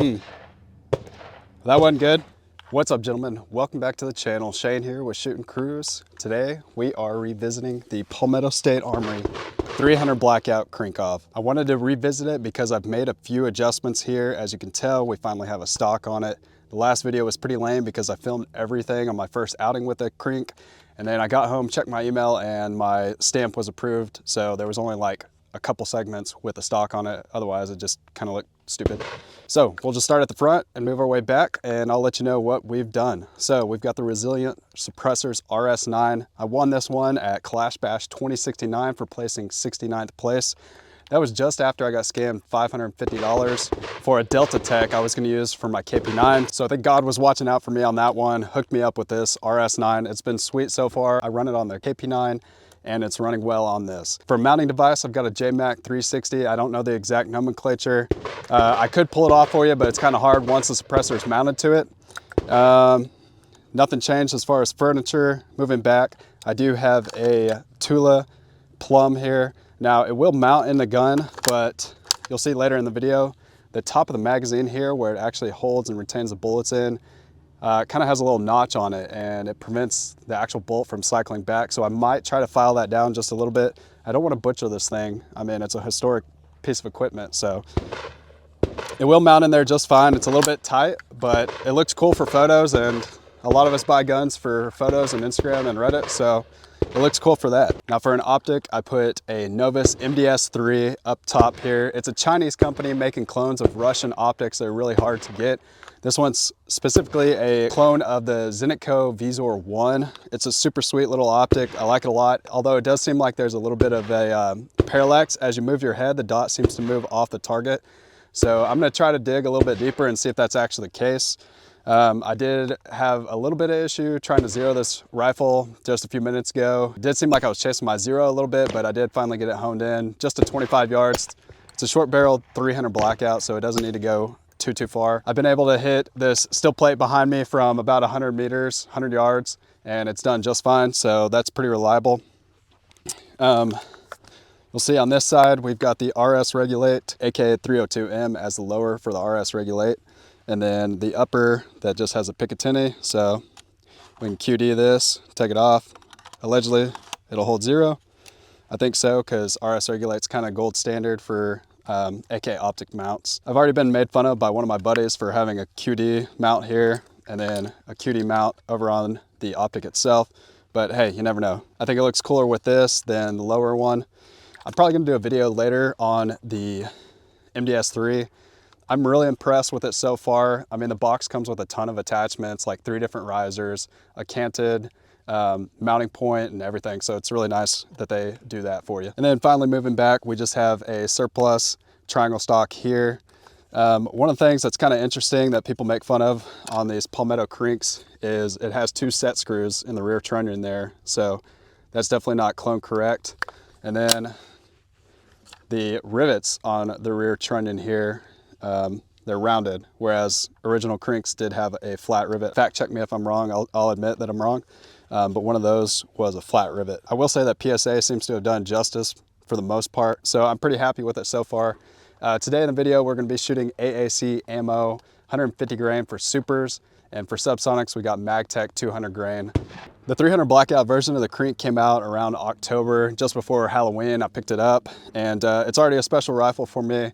That wasn't good. What's up, gentlemen? Welcome back to the channel. Shane here with Shooting Crews. Today we are revisiting the Palmetto State Armory 300 Blackout Krink. I wanted to revisit it because I've made a few adjustments here. As you can tell, we finally have a stock on it. The last video was pretty lame because I filmed everything on my first outing with the Krink, and then I got home, checked my email, and my stamp was approved. So there was only like a couple segments with the stock on it. Otherwise, it just kind of looked stupid. So we'll just start at the front and move our way back, and I'll let you know what we've done. So we've got the Resilient Suppressors RS9. I won this one at Clash Bash 2069 for placing 69th place. That was just after I got scammed $550 for a Delta Tech I was gonna use for my KP9. So I think God was watching out for me on that one, hooked me up with this RS9. It's been sweet so far. I run it on the KP9 and it's running well on this. For a mounting device, I've got a JMac 360. I don't know the exact nomenclature. I could pull it off for you, but it's kind of hard once the suppressor is mounted to it. Nothing changed as far as furniture. Moving back, I do have a Tula Plum here. Now it will mount in the gun, but you'll see later in the video, the top of the magazine here where it actually holds and retains the bullets in, kind of has a little notch on it, and it prevents the actual bolt from cycling back. So I might try to file that down just a little bit. I don't want to butcher this thing. I mean, it's a historic piece of equipment, so it will mount in there just fine. It's a little bit tight, but it looks cool for photos, and a lot of us buy guns for photos and Instagram and Reddit, so it looks cool for that. Now for an optic, I put a Novus MDS3 up top here. It's a Chinese company making clones of Russian optics that are really hard to get. This one's specifically a clone of the Zenitco Visor 1. It's a super sweet little optic. I like it a lot, although it does seem like there's a little bit of a parallax. As you move your head, the dot seems to move off the target. So I'm gonna try to dig a little bit deeper and see if that's actually the case. I did have a little bit of issue trying to zero this rifle just a few minutes ago. It did seem like I was chasing my zero a little bit, but I did finally get it honed in just to 25 yards. It's a short barreled 300 Blackout, so it doesn't need to go too far. I've been able to hit this steel plate behind me from about 100 meters, 100 yards, and it's done just fine. So that's pretty reliable. You'll see on this side, we've got the RS Regulate, aka 302M as the lower for the RS Regulate. And then the upper that just has a Picatinny. So we can QD this, take it off. Allegedly, it'll hold 0. I think so, because RS Regulate's kind of gold standard for AK optic mounts. I've already been made fun of by one of my buddies for having a QD mount here and then a QD mount over on the optic itself. But hey, you never know. I think it looks cooler with this than the lower one. I'm probably gonna do a video later on the MDS3. I'm really impressed with it so far. I mean, the box comes with a ton of attachments, like 3 different risers, a canted mounting point and everything. So it's really nice that they do that for you. And then finally moving back, we just have a surplus triangle stock here. One of the things that's kind of interesting that people make fun of on these Palmetto Krinks is it has 2 set screws in the rear trunnion there. So that's definitely not clone correct. And then the rivets on the rear trunnion here, they're rounded, whereas original Krinks did have a flat rivet. Fact check me if I'm wrong, I'll admit that I'm wrong. But one of those was a flat rivet. I will say that PSA seems to have done justice for the most part, so I'm pretty happy with it so far. Today in the video, we're gonna be shooting AAC ammo, 150 grain for supers, and for subsonics, we got MagTech 200 grain. The 300 Blackout version of the Krink came out around October, just before Halloween. I picked it up, and it's already a special rifle for me.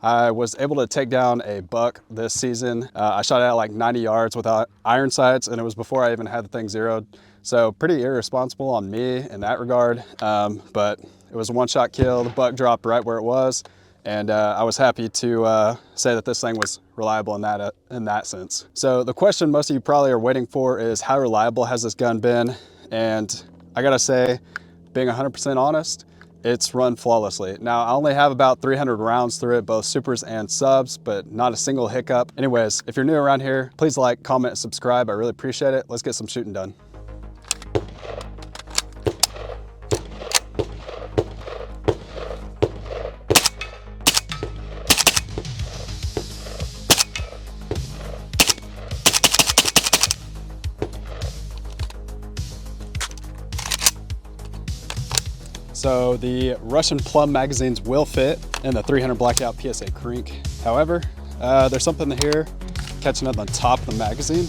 I was able to take down a buck this season. I shot it at like 90 yards without iron sights, and it was before I even had the thing zeroed. So pretty irresponsible on me in that regard, but it was a one-shot kill. The buck dropped right where it was, and I was happy to say that this thing was reliable in that sense. So the question most of you probably are waiting for is how reliable has this gun been? And I gotta say, being 100% honest, it's run flawlessly. Now, I only have about 300 rounds through it, both supers and subs, but not a single hiccup. Anyways, if you're new around here, please like, comment, and subscribe. I really appreciate it. Let's get some shooting done. So the Russian Plum magazines will fit in the 300 Blackout PSA Krink. However, There's something here catching up on top of the magazine.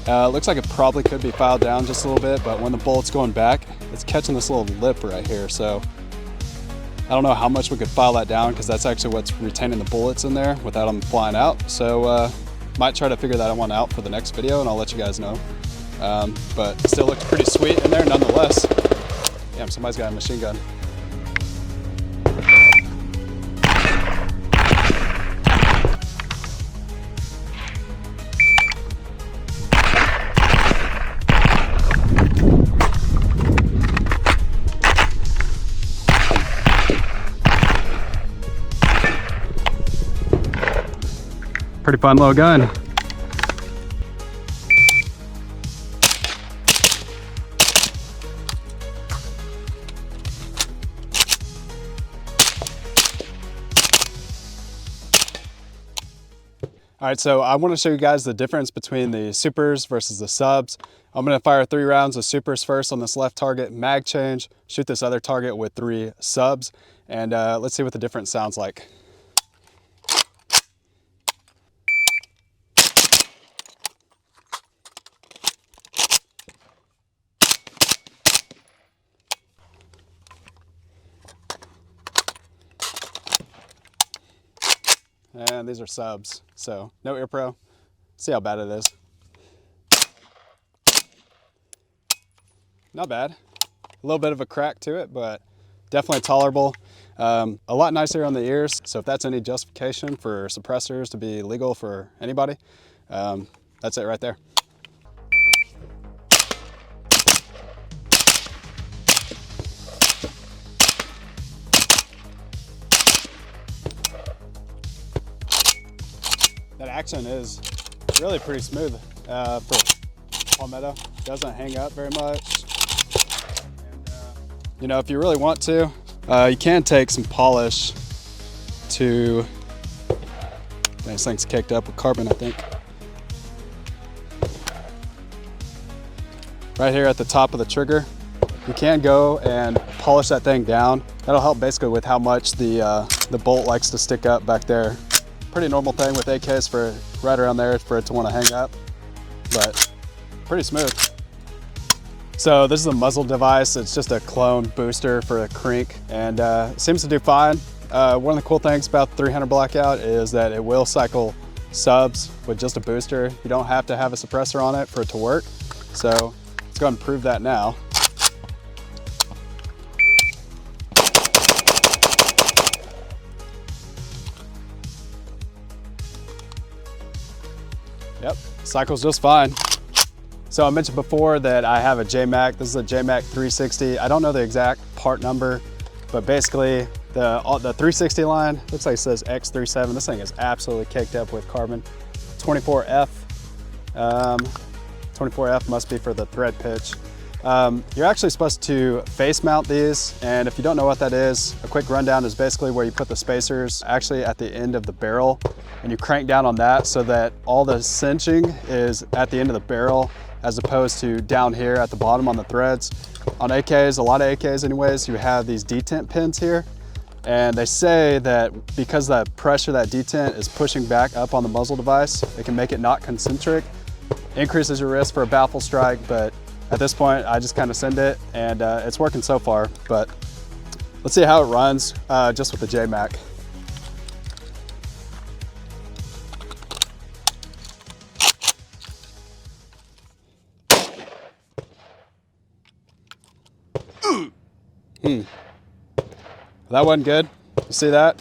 Looks like it probably could be filed down just a little bit, but when the bullet's going back, it's catching this little lip right here. So I don't know how much we could file that down, because that's actually what's retaining the bullets in there without them flying out. So might try to figure that one out for the next video, and I'll let you guys know. But still looks pretty sweet in there nonetheless. Damn, somebody's got a machine gun. Pretty fun little gun. All right, so I want to show you guys the difference between the supers versus the subs. I'm going to fire 3 rounds of supers first on this left target, mag change, shoot this other target with 3 subs, and let's see what the difference sounds like. And these are subs, so no ear pro. See how bad it is. Not bad. A little bit of a crack to it, but definitely tolerable. A lot nicer on the ears, so if that's any justification for suppressors to be legal for anybody, that's it right there. That action is really pretty smooth for Palmetto. Doesn't hang up very much. And, you know, if you really want to, you can take some polish to, this thing's caked up with carbon, I think. Right here at the top of the trigger, you can go and polish that thing down. That'll help basically with how much the bolt likes to stick up back there. Pretty normal thing with AKs for right around there for it to want to hang up, but pretty smooth. So this is a muzzle device. It's just a clone booster for a Krink, and it seems to do fine. One of the cool things about the 300 Blackout is that it will cycle subs with just a booster. You don't have to have a suppressor on it for it to work. So let's go ahead and prove that now. Yep, cycles just fine. So I mentioned before that I have a JMac. This is a JMac 360. I don't know the exact part number, but basically the 360 line, looks like it says X37. This thing is absolutely caked up with carbon. 24F. 24F must be for the thread pitch. You're actually supposed to face mount these, and if you don't know what that is, a quick rundown is basically where you put the spacers actually at the end of the barrel, and you crank down on that so that all the cinching is at the end of the barrel as opposed to down here at the bottom on the threads. On AKs, a lot of AKs anyways, you have these detent pins here, and they say that because the pressure that detent is pushing back up on the muzzle device, it can make it not concentric, increases your risk for a baffle strike, but at this point, I just kind of send it, and it's working so far, but let's see how it runs just with the JMac. That wasn't good. You see that?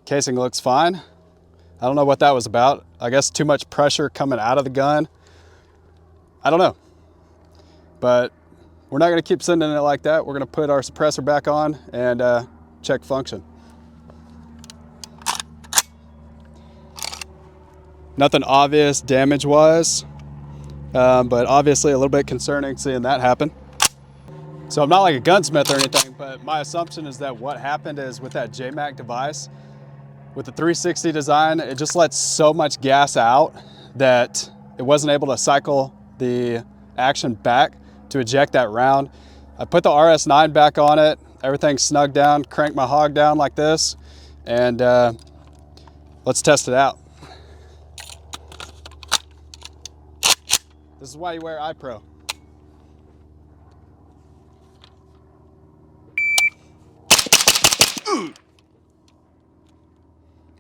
Casing looks fine. I don't know what that was about. I guess too much pressure coming out of the gun. I don't know. But we're not gonna keep sending it like that. We're gonna put our suppressor back on and check function. Nothing obvious damage-wise, but obviously a little bit concerning seeing that happen. So I'm not like a gunsmith or anything, but my assumption is that what happened is with that JMac device, with the 360 design, it just lets so much gas out that it wasn't able to cycle the action back to eject that round. I put the RS9 back on it, everything's snugged down, crank my hog down like this, and let's test it out. This is why you wear iPro.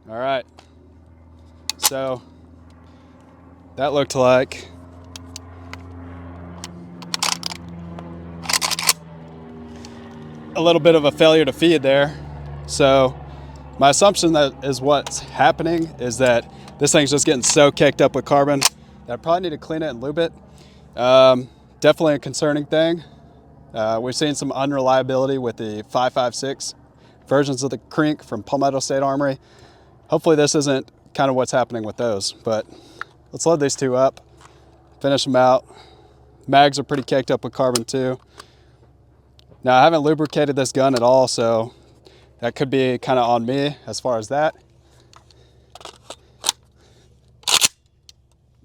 All right, so that looked like a little bit of a failure to feed there. So my assumption that is what's happening is that this thing's just getting so caked up with carbon that I probably need to clean it and lube it. Definitely a concerning thing. We've seen some unreliability with the 5.56 versions of the Krink from Palmetto State Armory. Hopefully this isn't kind of what's happening with those, but let's load these two up, finish them out. Mags are pretty caked up with carbon too. Now I haven't lubricated this gun at all, so that could be kind of on me as far as that.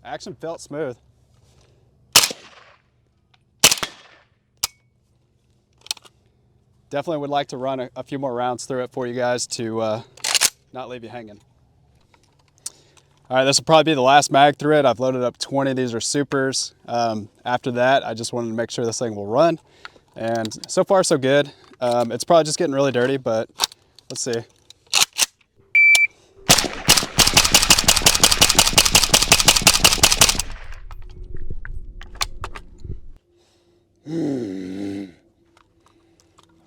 Action felt smooth. Definitely would like to run a few more rounds through it for you guys to not leave you hanging. All right, this will probably be the last mag through it. I've loaded up 20, these are supers. After that, I just wanted to make sure this thing will run. And so far so good. It's probably just getting really dirty, but let's see.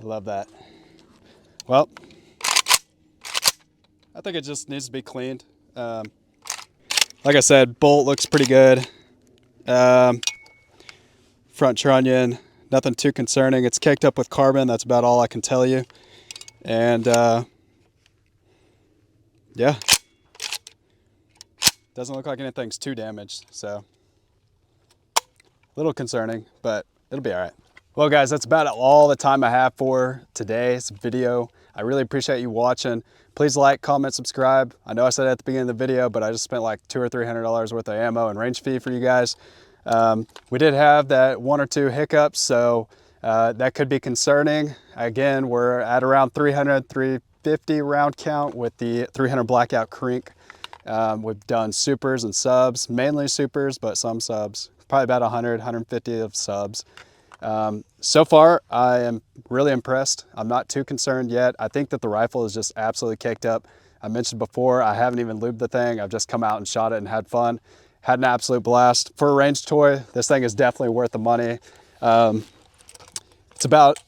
I love that. Well, I think it just needs to be cleaned. Like I said, bolt looks pretty good. Front trunnion, nothing too concerning. It's caked up with carbon. That's about all I can tell you. And yeah, doesn't look like anything's too damaged. So a little concerning, but it'll be all right. Well guys, that's about all the time I have for today's video. I really appreciate you watching. Please like, comment, subscribe. I know I said it at the beginning of the video, but I just spent like $200 or $300 worth of ammo and range fee for you guys. We did have that 1 or 2 hiccups, so that could be concerning. Again, we're at around 300, 350 round count with the 300 Blackout Krink. We've done supers and subs, mainly supers, but some subs. Probably about 100, 150 of subs. So far, I am really impressed. I'm not too concerned yet. I think that the rifle is just absolutely caked up. I mentioned before, I haven't even lubed the thing. I've just come out and shot it and had fun. Had an absolute blast. For a range toy, this thing is definitely worth the money. It's about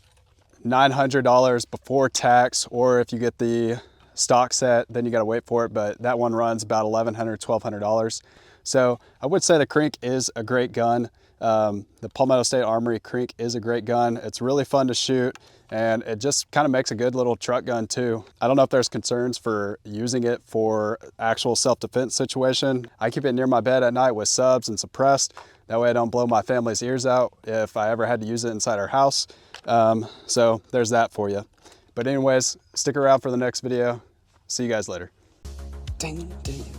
$900 before tax, or if you get the stock set, then you gotta wait for it, but that one runs about $1,100, $1,200. So I would say the Krink is a great gun. The Palmetto State Armory Krink is a great gun. It's really fun to shoot, and it just kind of makes a good little truck gun too. I don't know if there's concerns for using it for actual self-defense situation. I keep it near my bed at night with subs and suppressed. That way I don't blow my family's ears out if I ever had to use it inside our house. So there's that for you. But anyways, stick around for the next video. See you guys later. Ding, ding.